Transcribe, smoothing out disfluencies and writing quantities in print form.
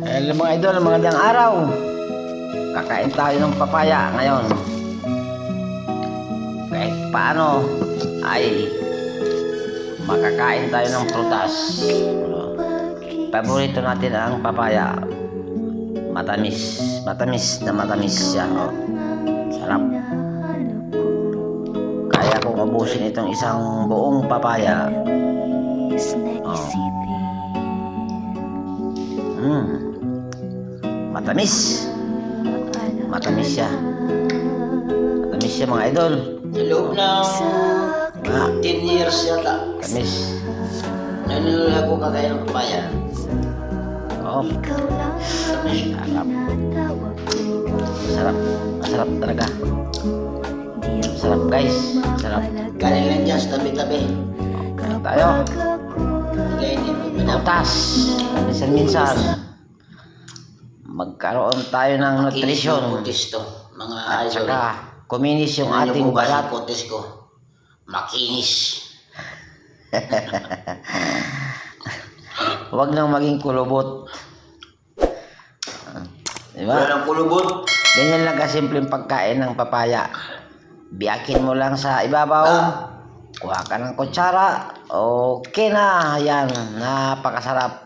Hello mga idol, magandang araw. Kakain tayo ng papaya ngayon. Kahit paano ay makakain tayo ng prutas. Paborito natin ang papaya. Matamis, matamis na matamis siya. Sarap. Kaya kong ubusin itong isang buong papaya. Matamis. Matamis siya. Matamis siya mga idol. Sa loob ng 10 years yata, Matamis. nanunula ko kagaya ng papaya. Oh, sarap. Sarap. Masarap talaga. Sarap guys. Sarap. Galing lang dyan sa tabi-tabi. Kaya tayo. Kaya hindi mo Prutas. Minsan-minsan. Magkaroon tayo ng nutrition. Kutis to, mga At idol. saka kuminis yung ating balat. Kutis ko. Makinis. Huwag nang maging kulubot. Diba? Wala ng kulubot. Ganyan lang kasimpleng pagkain ng papaya. Biyakin mo lang sa ibabaw. Kuha ka ng kutsara. Okay na. Yan. Napakasarap.